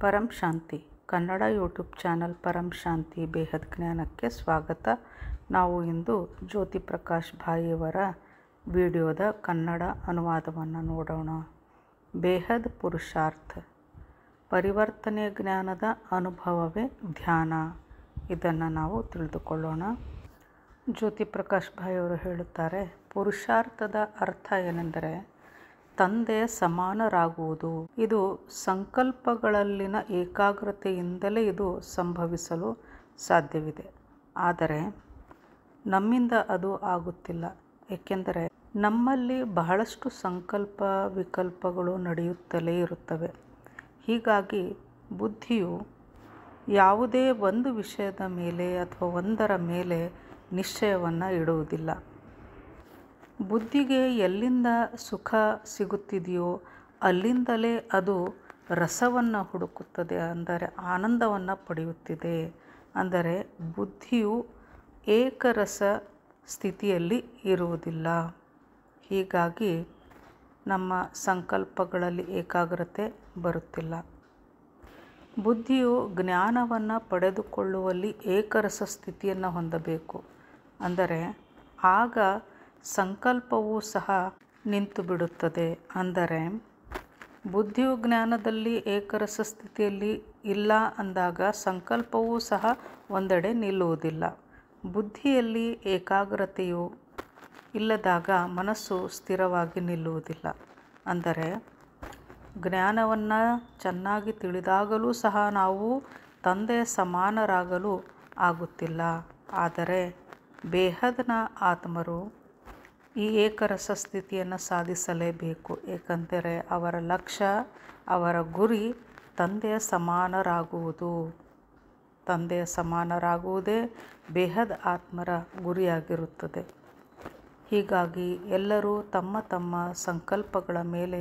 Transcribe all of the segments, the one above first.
ಪರಂ ಶಾಂತಿ Kannada YouTube channel ಪರಂ ಶಾಂತಿ ಬೇಹದ್ ಜ್ಞಾನಕ್ಕೆ ಸ್ವಾಗತ. ನಾವು ಇಂದು ಜ್ಯೋತಿ ಪ್ರಕಾಶ್ ಭಾಯಿಯವರ ವಿಡಿಯೋದ ಕನ್ನಡ ಅನುವಾದವನ್ನು ನೋಡೋಣ. ಬೇಹದ್ ಪುರುಷಾರ್ಥ, ಪರಿವರ್ತನೆ ಜ್ಞಾನದ ಅನುಭವವೇ ಧ್ಯಾನ. ಇದನ್ನು ನಾವು ತಿಳಿದುಕೊಳ್ಳೋಣ. ಜ್ಯೋತಿ ಪ್ರಕಾಶ್ ಭಾಯಿಯವರು ಹೇಳುತ್ತಾರೆ, ಪುರುಷಾರ್ಥದ ಅರ್ಥ ಏನೆಂದರೆ ತಂದೆಯ ಸಮಾನರಾಗುವುದು. ಇದು ಸಂಕಲ್ಪಗಳಲ್ಲಿನ ಏಕಾಗ್ರತೆಯಿಂದಲೇ ಇದು ಸಂಭವಿಸಲು ಸಾಧ್ಯವಿದೆ. ಆದರೆ ನಮ್ಮಿಂದ ಅದು ಆಗುತ್ತಿಲ್ಲ, ಏಕೆಂದರೆ ನಮ್ಮಲ್ಲಿ ಬಹಳಷ್ಟು ಸಂಕಲ್ಪ ವಿಕಲ್ಪಗಳು ನಡೆಯುತ್ತಲೇ ಇರುತ್ತವೆ. ಹೀಗಾಗಿ ಬುದ್ಧಿಯು ಯಾವುದೇ ಒಂದು ವಿಷಯದ ಮೇಲೆ ಅಥವಾ ಒಂದರ ಮೇಲೆ ನಿಶ್ಚಯವನ್ನು ಇಡುವುದಿಲ್ಲ. ಬುದ್ಧಿಗೆ ಎಲ್ಲಿಂದ ಸುಖ ಸಿಗುತ್ತಿದೆಯೋ ಅಲ್ಲಿಂದಲೇ ಅದು ರಸವನ್ನು ಹುಡುಕುತ್ತದೆ, ಅಂದರೆ ಆನಂದವನ್ನು ಪಡೆಯುತ್ತಿದೆ. ಅಂದರೆ ಬುದ್ಧಿಯು ಏಕರಸ ಸ್ಥಿತಿಯಲ್ಲಿ ಇರುವುದಿಲ್ಲ. ಹೀಗಾಗಿ ನಮ್ಮ ಸಂಕಲ್ಪಗಳಲ್ಲಿ ಏಕಾಗ್ರತೆ ಬರುತ್ತಿಲ್ಲ. ಬುದ್ಧಿಯು ಜ್ಞಾನವನ್ನು ಪಡೆದುಕೊಳ್ಳುವಲ್ಲಿ ಏಕರಸ ಸ್ಥಿತಿಯನ್ನು ಹೊಂದಬೇಕು. ಅಂದರೆ ಆಗ ಸಂಕಲ್ಪವೂ ಸಹ ನಿಂತು ಬಿಡುತ್ತದೆ. ಅಂದರೆ ಬುದ್ಧಿಯು ಜ್ಞಾನದಲ್ಲಿ ಏಕರಸ ಸ್ಥಿತಿಯಲ್ಲಿ ಇಲ್ಲ ಅಂದಾಗ ಸಂಕಲ್ಪವೂ ಸಹ ಒಂದೆಡೆ ನಿಲ್ಲುವುದಿಲ್ಲ. ಬುದ್ಧಿಯಲ್ಲಿ ಏಕಾಗ್ರತೆಯು ಇಲ್ಲದಾಗ ಮನಸ್ಸು ಸ್ಥಿರವಾಗಿ ನಿಲ್ಲುವುದಿಲ್ಲ. ಅಂದರೆ ಜ್ಞಾನವನ್ನು ಚೆನ್ನಾಗಿ ತಿಳಿದಾಗಲೂ ಸಹ ನಾವು ತಂದೆಯ ಸಮಾನರಾಗಲು ಆಗುತ್ತಿಲ್ಲ. ಆದರೆ ಬೇಹದ್ನ ಆತ್ಮರು ಈ ಏಕರಸ ಸ್ಥಿತಿಯನ್ನು ಸಾಧಿಸಲೇಬೇಕು. ಏಕೆಂದರೆ ಅವರ ಲಕ್ಷ್ಯ, ಅವರ ಗುರಿ ತಂದೆಯ ಸಮಾನರಾಗುವುದು. ತಂದೆಯ ಸಮಾನರಾಗುವುದೇ ಬೇಹದ್ ಆತ್ಮರ ಗುರಿಯಾಗಿರುತ್ತದೆ. ಹೀಗಾಗಿ ಎಲ್ಲರೂ ತಮ್ಮ ತಮ್ಮ ಸಂಕಲ್ಪಗಳ ಮೇಲೆ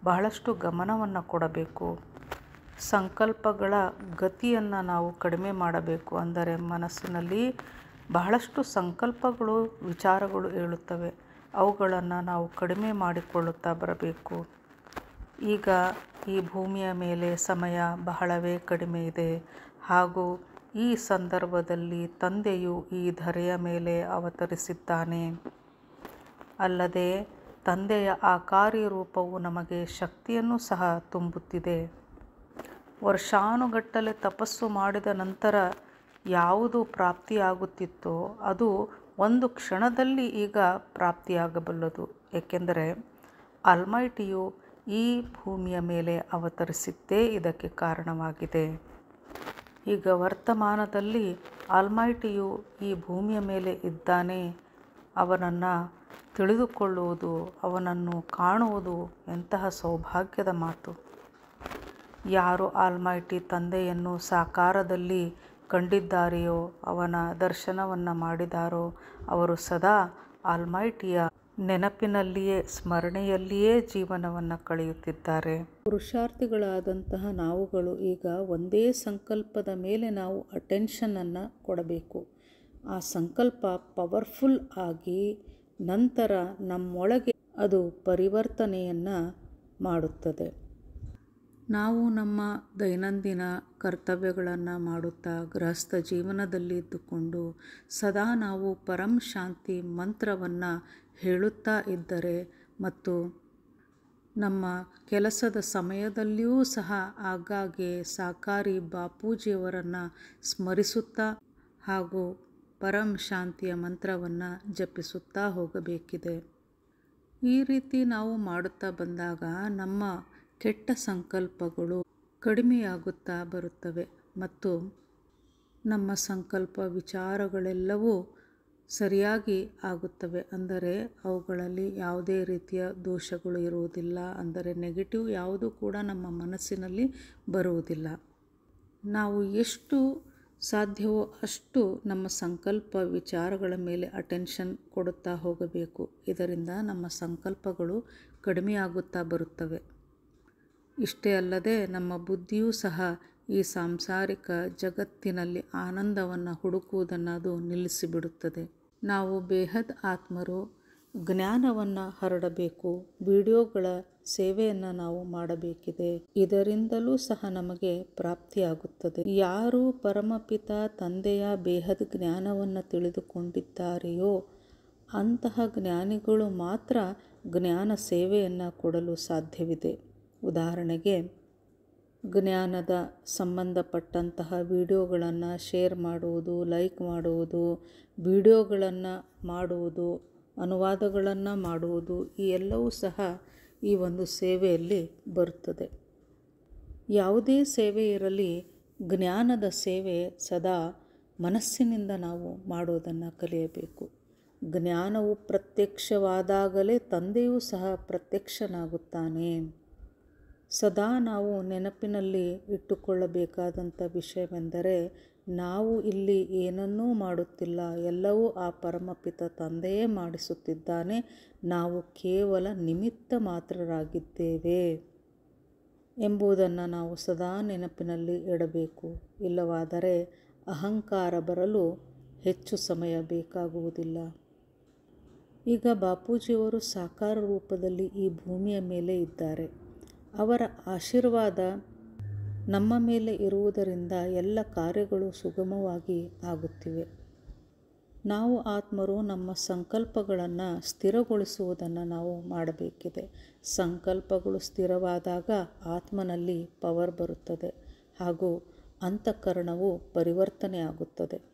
ಬಹಳಷ್ಟು ಗಮನವನ್ನು ಕೊಡಬೇಕು. ಸಂಕಲ್ಪಗಳ ಗತಿಯನ್ನು ನಾವು ಕಡಿಮೆ ಮಾಡಬೇಕು. ಅಂದರೆ ಮನಸ್ಸಿನಲ್ಲಿ ಬಹಳಷ್ಟು ಸಂಕಲ್ಪಗಳು ವಿಚಾರಗಳು ಏಳುತ್ತವೆ, ಅವುಗಳನ್ನು ನಾವು ಕಡಿಮೆ ಮಾಡಿಕೊಳ್ಳುತ್ತಾ ಬರಬೇಕು. ಈಗ ಈ ಭೂಮಿಯ ಮೇಲೆ ಸಮಯ ಬಹಳವೇ ಕಡಿಮೆ ಇದೆ. ಹಾಗೂ ಈ ಸಂದರ್ಭದಲ್ಲಿ ತಂದೆಯು ಈ ಧರೆಯ ಮೇಲೆ ಅವತರಿಸಿದ್ದಾನೆ. ಅಲ್ಲದೆ ತಂದೆಯ ಆ ಕಾರ್ಯರೂಪವು ನಮಗೆ ಶಕ್ತಿಯನ್ನು ಸಹ ತುಂಬುತ್ತಿದೆ. ವರ್ಷಾನುಗಟ್ಟಲೆ ತಪಸ್ಸು ಮಾಡಿದ ನಂತರ ಯಾವುದು ಪ್ರಾಪ್ತಿಯಾಗುತ್ತಿತ್ತೋ ಅದು ಒಂದು ಕ್ಷಣದಲ್ಲಿ ಈಗ ಪ್ರಾಪ್ತಿಯಾಗಬಲ್ಲದು. ಏಕೆಂದರೆ ಆಲ್ಮೈಟಿಯು ಈ ಭೂಮಿಯ ಮೇಲೆ ಅವತರಿಸಿದ್ದೇ ಇದಕ್ಕೆ ಕಾರಣವಾಗಿದೆ. ಈಗ ವರ್ತಮಾನದಲ್ಲಿ ಆಲ್ಮೈಟಿಯು ಈ ಭೂಮಿಯ ಮೇಲೆ ಇದ್ದಾನೆ. ಅವನನ್ನು ತಿಳಿದುಕೊಳ್ಳುವುದು, ಅವನನ್ನು ಕಾಣುವುದು ಎಂತಹ ಸೌಭಾಗ್ಯದ ಮಾತು. ಯಾರು ಆಲ್ಮೈಟಿ ತಂದೆಯನ್ನು ಸಾಕಾರದಲ್ಲಿ ಕಂಡಿದ್ದಾರೆಯೋ, ಅವನ ದರ್ಶನವನ್ನು ಮಾಡಿದಾರೋ, ಅವರು ಸದಾ ಆಲ್ಮೈಟಿಯ ನೆನಪಿನಲ್ಲಿಯೇ, ಸ್ಮರಣೆಯಲ್ಲಿಯೇ ಜೀವನವನ್ನು ಕಳೆಯುತ್ತಿದ್ದಾರೆ. ಪುರುಷಾರ್ಥಿಗಳಾದಂತಹ ನಾವುಗಳು ಈಗ ಒಂದೇ ಸಂಕಲ್ಪದ ಮೇಲೆ ನಾವು ಅಟೆನ್ಷನನ್ನು ಕೊಡಬೇಕು. ಆ ಸಂಕಲ್ಪ ಪವರ್ಫುಲ್ ಆಗಿ ನಂತರ ನಮ್ಮೊಳಗೆ ಅದು ಪರಿವರ್ತನೆಯನ್ನು ಮಾಡುತ್ತದೆ. ನಾವು ನಮ್ಮ ದೈನಂದಿನ ಕರ್ತವ್ಯಗಳನ್ನು ಮಾಡುತ್ತಾ ಗೃಹಸ್ಥ ಜೀವನದಲ್ಲಿ ಇದ್ದುಕೊಂಡು ಸದಾ ನಾವು ಪರಂ ಶಾಂತಿ ಮಂತ್ರವನ್ನು ಹೇಳುತ್ತಾ ಇದ್ದರೆ ಮತ್ತು ನಮ್ಮ ಕೆಲಸದ ಸಮಯದಲ್ಲಿಯೂ ಸಹ ಆಗಾಗ್ಗೆ ಸಾಕಾರಿ ಬಾಪೂಜಿಯವರನ್ನು ಸ್ಮರಿಸುತ್ತಾ ಹಾಗೂ ಪರಂ ಶಾಂತಿಯ ಮಂತ್ರವನ್ನು ಜಪಿಸುತ್ತಾ ಹೋಗಬೇಕಿದೆ. ಈ ರೀತಿ ನಾವು ಮಾಡುತ್ತಾ ಬಂದಾಗ ನಮ್ಮ ಕೆಟ್ಟ ಸಂಕಲ್ಪಗಳು ಕಡಿಮೆಯಾಗುತ್ತಾ ಬರುತ್ತವೆ ಮತ್ತು ನಮ್ಮ ಸಂಕಲ್ಪ ವಿಚಾರಗಳೆಲ್ಲವೂ ಸರಿಯಾಗಿ ಆಗುತ್ತವೆ. ಅಂದರೆ ಅವುಗಳಲ್ಲಿ ಯಾವುದೇ ರೀತಿಯ ದೋಷಗಳು ಇರುವುದಿಲ್ಲ. ಅಂದರೆ ನೆಗೆಟಿವ್ ಯಾವುದೂ ಕೂಡ ನಮ್ಮ ಮನಸ್ಸಿನಲ್ಲಿ ಬರುವುದಿಲ್ಲ. ನಾವು ಎಷ್ಟು ಸಾಧ್ಯವೋ ಅಷ್ಟು ನಮ್ಮ ಸಂಕಲ್ಪ ವಿಚಾರಗಳ ಮೇಲೆ ಅಟೆನ್ಷನ್ ಕೊಡುತ್ತಾ ಹೋಗಬೇಕು. ಇದರಿಂದ ನಮ್ಮ ಸಂಕಲ್ಪಗಳು ಕಡಿಮೆಯಾಗುತ್ತಾ ಬರುತ್ತವೆ. ಇಷ್ಟೇ ಅಲ್ಲದೆ ನಮ್ಮ ಬುದ್ಧಿಯೂ ಸಹ ಈ ಸಾಂಸಾರಿಕ ಜಗತ್ತಿನಲ್ಲಿ ಆನಂದವನ್ನು ಹುಡುಕುವುದನ್ನು ಅದು ನಿಲ್ಲಿಸಿಬಿಡುತ್ತದೆ. ನಾವು ಬೇಹದ್ ಆತ್ಮರು ಜ್ಞಾನವನ್ನು ಹರಡಬೇಕು. ವಿಡಿಯೋಗಳ ಸೇವೆಯನ್ನು ನಾವು ಮಾಡಬೇಕಿದೆ. ಇದರಿಂದಲೂ ಸಹ ನಮಗೆ ಪ್ರಾಪ್ತಿಯಾಗುತ್ತದೆ. ಯಾರು ಪರಮಪಿತ ತಂದೆಯ ಬೇಹದ್ ಜ್ಞಾನವನ್ನು ತಿಳಿದುಕೊಂಡಿದ್ದಾರೆಯೋ ಅಂತಹ ಜ್ಞಾನಿಗಳು ಮಾತ್ರ ಜ್ಞಾನ ಸೇವೆಯನ್ನು ಕೊಡಲು ಸಾಧ್ಯವಿದೆ. ಉದಾಹರಣೆಗೆ, ಜ್ಞಾನದ ಸಂಬಂಧಪಟ್ಟಂತಹ ವಿಡಿಯೋಗಳನ್ನು ಶೇರ್ ಮಾಡುವುದು, ಲೈಕ್ ಮಾಡುವುದು, ವಿಡಿಯೋಗಳನ್ನು ಮಾಡುವುದು, ಅನುವಾದಗಳನ್ನು ಮಾಡುವುದು, ಈ ಎಲ್ಲವೂ ಸಹ ಈ ಒಂದು ಸೇವೆಯಲ್ಲಿ ಬರುತ್ತದೆ. ಯಾವುದೇ ಸೇವೆ ಇರಲಿ, ಜ್ಞಾನದ ಸೇವೆ ಸದಾ ಮನಸ್ಸಿನಿಂದ ನಾವು ಮಾಡೋದನ್ನು ಕಲಿಯಬೇಕು. ಜ್ಞಾನವು ಪ್ರತ್ಯಕ್ಷವಾದಾಗಲೇ ತಂದೆಯೂ ಸಹ ಪ್ರತ್ಯಕ್ಷನಾಗುತ್ತಾನೆ. ಸದಾ ನಾವು ನೆನಪಿನಲ್ಲಿ ಇಟ್ಟುಕೊಳ್ಳಬೇಕಾದಂಥ ವಿಷಯವೆಂದರೆ, ನಾವು ಇಲ್ಲಿ ಏನನ್ನೂ ಮಾಡುತ್ತಿಲ್ಲ, ಎಲ್ಲವೂ ಆ ಪರಮಪಿತ ತಂದೆಯೇ ಮಾಡಿಸುತ್ತಿದ್ದಾನೆ. ನಾವು ಕೇವಲ ನಿಮಿತ್ತ ಮಾತ್ರರಾಗಿದ್ದೇವೆ ಎಂಬುದನ್ನು ನಾವು ಸದಾ ನೆನಪಿನಲ್ಲಿ ಇಡಬೇಕು. ಇಲ್ಲವಾದರೆ ಅಹಂಕಾರ ಬರಲು ಹೆಚ್ಚು ಸಮಯ ಬೇಕಾಗುವುದಿಲ್ಲ. ಈಗ ಬಾಪೂಜಿಯವರು ಸಾಕಾರ ರೂಪದಲ್ಲಿ ಈ ಭೂಮಿಯ ಮೇಲೆ ಇದ್ದಾರೆ. ಅವರ ಆಶೀರ್ವಾದ ನಮ್ಮ ಮೇಲೆ ಇರುವುದರಿಂದ ಎಲ್ಲ ಕಾರ್ಯಗಳು ಸುಗಮವಾಗಿ ಆಗುತ್ತಿವೆ. ನಾವು ಆತ್ಮರು ನಮ್ಮ ಸಂಕಲ್ಪಗಳನ್ನು ಸ್ಥಿರಗೊಳಿಸುವುದನ್ನು ನಾವು ಮಾಡಬೇಕಿದೆ. ಸಂಕಲ್ಪಗಳು ಸ್ಥಿರವಾದಾಗ ಆತ್ಮನಲ್ಲಿ ಪವರ್ ಬರುತ್ತದೆ ಹಾಗೂ ಅಂತಃಕರಣವು ಪರಿವರ್ತನೆ ಆಗುತ್ತದೆ.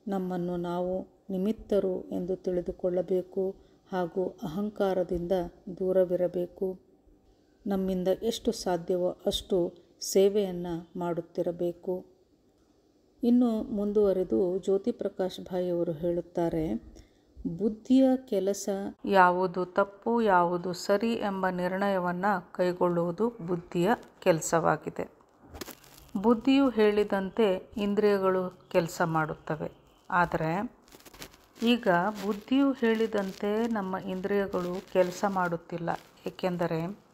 ನಮ್ಮನ್ನು ನಾವು ನಿಮಿತ್ತರು ಎಂದು ತಿಳಿದುಕೊಳ್ಳಬೇಕು ಹಾಗೂ ಅಹಂಕಾರದಿಂದ ದೂರವಿರಬೇಕು. ನಮ್ಮಿಂದ ಎಷ್ಟು ಸಾಧ್ಯವೋ ಅಷ್ಟು ಸೇವೆಯನ್ನು ಮಾಡುತ್ತಿರಬೇಕು. ಇನ್ನು ಮುಂದುವರೆದು ಜ್ಯೋತಿ ಪ್ರಕಾಶ್ ಭಾಯ್ ಅವರು ಹೇಳುತ್ತಾರೆ, ಬುದ್ಧಿಯ ಕೆಲಸ ಯಾವುದು ತಪ್ಪು ಯಾವುದು ಸರಿ ಎಂಬ ನಿರ್ಣಯವನ್ನು ಕೈಗೊಳ್ಳುವುದು ಬುದ್ಧಿಯ ಕೆಲಸವಾಗಿದೆ. ಬುದ್ಧಿಯು ಹೇಳಿದಂತೆ ಇಂದ್ರಿಯಗಳು ಕೆಲಸ ಮಾಡುತ್ತವೆ. ಆದರೆ ಈಗ ಬುದ್ಧಿಯು ಹೇಳಿದಂತೆ ನಮ್ಮ ಇಂದ್ರಿಯಗಳು ಕೆಲಸ ಮಾಡುತ್ತಿಲ್ಲ. ಏಕೆಂದರೆ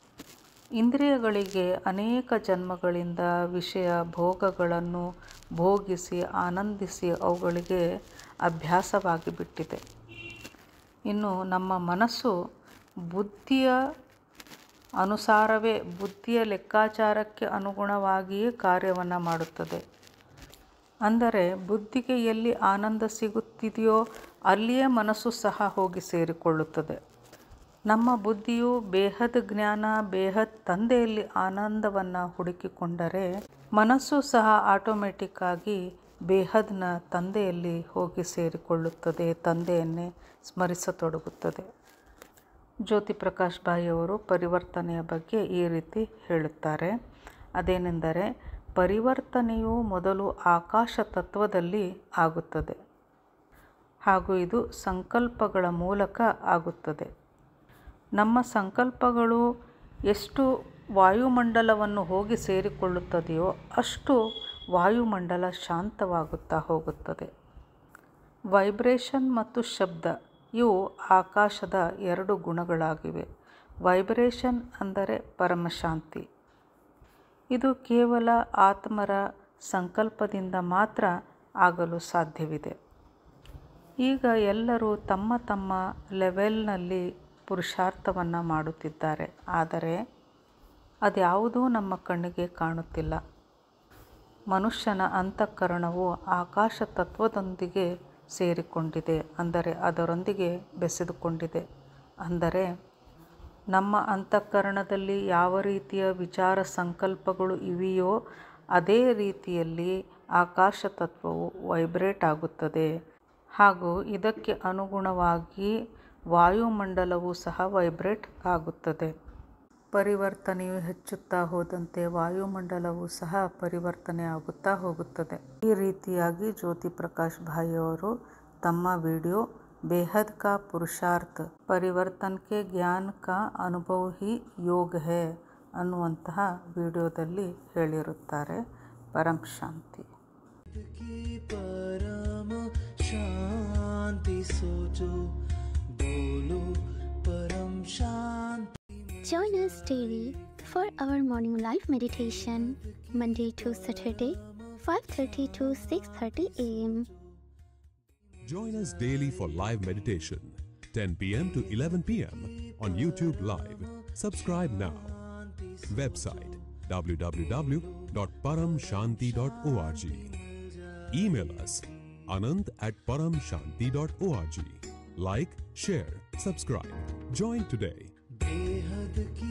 ಇಂದ್ರಿಯಗಳಿಗೆ ಅನೇಕ ಜನ್ಮಗಳಿಂದ ವಿಷಯ ಭೋಗಗಳನ್ನು ಭೋಗಿಸಿ ಆನಂದಿಸಿ ಅವುಗಳಿಗೆ ಅಭ್ಯಾಸವಾಗಿ ಬಿಟ್ಟಿದೆ. ಇನ್ನು ನಮ್ಮ ಮನಸ್ಸು ಬುದ್ಧಿಯ ಅನುಸಾರವೇ, ಬುದ್ಧಿಯ ಲೆಕ್ಕಾಚಾರಕ್ಕೆ ಅನುಗುಣವಾಗಿಯೇ ಕಾರ್ಯವನ್ನು ಮಾಡುತ್ತದೆ. ಅಂದರೆ ಬುದ್ಧಿಗೆ ಎಲ್ಲಿ ಆನಂದ ಸಿಗುತ್ತಿದೆಯೋ ಅಲ್ಲಿಯೇ ಮನಸ್ಸು ಸಹ ಹೋಗಿ ಸೇರಿಕೊಳ್ಳುತ್ತದೆ. ನಮ್ಮ ಬುದ್ಧಿಯು ಬೇಹದ್ ಜ್ಞಾನ, ಬೇಹದ್ ತಂದೆಯಲ್ಲಿ ಆನಂದವನ್ನು ಹುಡುಕಿಕೊಂಡರೆ ಮನಸ್ಸು ಸಹ ಆಟೋಮೆಟಿಕ್ ಆಗಿ ಬೇಹದ್ನ ತಂದೆಯಲ್ಲಿ ಹೋಗಿ ಸೇರಿಕೊಳ್ಳುತ್ತದೆ, ತಂದೆಯನ್ನೇ ಸ್ಮರಿಸತೊಡಗುತ್ತದೆ. ಜ್ಯೋತಿ ಪ್ರಕಾಶ್ ಭಾಯ್ ಅವರು ಪರಿವರ್ತನೆಯ ಬಗ್ಗೆ ಈ ರೀತಿ ಹೇಳುತ್ತಾರೆ. ಅದೇನೆಂದರೆ, ಪರಿವರ್ತನೆಯು ಮೊದಲು ಆಕಾಶ ತತ್ವದಲ್ಲಿ ಆಗುತ್ತದೆ ಹಾಗೂ ಇದು ಸಂಕಲ್ಪಗಳ ಮೂಲಕ ಆಗುತ್ತದೆ. ನಮ್ಮ ಸಂಕಲ್ಪಗಳು ಎಷ್ಟು ವಾಯುಮಂಡಲವನ್ನು ಹೋಗಿ ಸೇರಿಕೊಳ್ಳುತ್ತದೆಯೋ ಅಷ್ಟು ವಾಯುಮಂಡಲ ಶಾಂತವಾಗುತ್ತಾ ಹೋಗುತ್ತದೆ. ವೈಬ್ರೇಷನ್ ಮತ್ತು ಶಬ್ದ ಇವು ಆಕಾಶದ ಎರಡು ಗುಣಗಳಾಗಿವೆ. ವೈಬ್ರೇಷನ್ ಅಂದರೆ ಪರಮಶಾಂತಿ. ಇದು ಕೇವಲ ಆತ್ಮರ ಸಂಕಲ್ಪದಿಂದ ಮಾತ್ರ ಆಗಲು ಸಾಧ್ಯವಿದೆ. ಈಗ ಎಲ್ಲರೂ ತಮ್ಮ ತಮ್ಮ ಲೆವೆಲ್ನಲ್ಲಿ ಪುರುಷಾರ್ಥವನ್ನು ಮಾಡುತ್ತಿದ್ದಾರೆ. ಆದರೆ ಅದ್ಯಾವುದೂ ನಮ್ಮ ಕಣ್ಣಿಗೆ ಕಾಣುತ್ತಿಲ್ಲ. ಮನುಷ್ಯನ ಅಂತಃಕರಣವು ಆಕಾಶ ತತ್ವದೊಂದಿಗೆ ಸೇರಿಕೊಂಡಿದೆ, ಅಂದರೆ ಅದರೊಂದಿಗೆ ಬೆಸೆದುಕೊಂಡಿದೆ. ಅಂದರೆ ನಮ್ಮ ಅಂತಃಕರಣದಲ್ಲಿ ಯಾವ ರೀತಿಯ ವಿಚಾರ ಸಂಕಲ್ಪಗಳು ಇವೆಯೋ ಅದೇ ರೀತಿಯಲ್ಲಿ ಆಕಾಶ ತತ್ವವು ವೈಬ್ರೇಟ್ ಆಗುತ್ತದೆ ಹಾಗೂ ಇದಕ್ಕೆ ಅನುಗುಣವಾಗಿ ವಾಯುಮಂಡಲವೂ ಸಹ ವೈಬ್ರೇಟ್ ಆಗುತ್ತದೆ. ಪರಿವರ್ತನೆಯು ಹೆಚ್ಚುತ್ತಾ ಹೋದಂತೆ ವಾಯುಮಂಡಲವೂ ಸಹ ಪರಿವರ್ತನೆ ಆಗುತ್ತಾ ಹೋಗುತ್ತದೆ. ಈ ರೀತಿಯಾಗಿ ಜ್ಯೋತಿ ಪ್ರಕಾಶ್ ಭಾಯ್ ಅವರು ತಮ್ಮ ವಿಡಿಯೋ ಬೇಹದ್ ಕಾ ಪುರುಷಾರ್ಥ ಪರಿವರ್ತನ್ ಕೆ ಜ್ಞಾನ್ ಕಾ ಅನುಭವ್ ಹಿ ಯೋಗ್ ಹೈ ಅನ್ನುವಂತಹ ವಿಡಿಯೋದಲ್ಲಿ ಹೇಳಿರುತ್ತಾರೆ. ಪರಂ ಶಾಂತಿ. ಪರಮ ಶಾಂತಿ ಸೋಚೋ ಬೋಲೋ ಪರಂ ಶಾಂತಿ. Join us daily for our morning live meditation, Monday to Saturday, 5:30 to 6:30 a.m. Join us daily for live meditation, 10 p.m. to 11 p.m. on YouTube Live. Subscribe now. Website www.paramshanti.org. Email us anant@paramshanti.org. Like, share, subscribe. Join today. बेहद की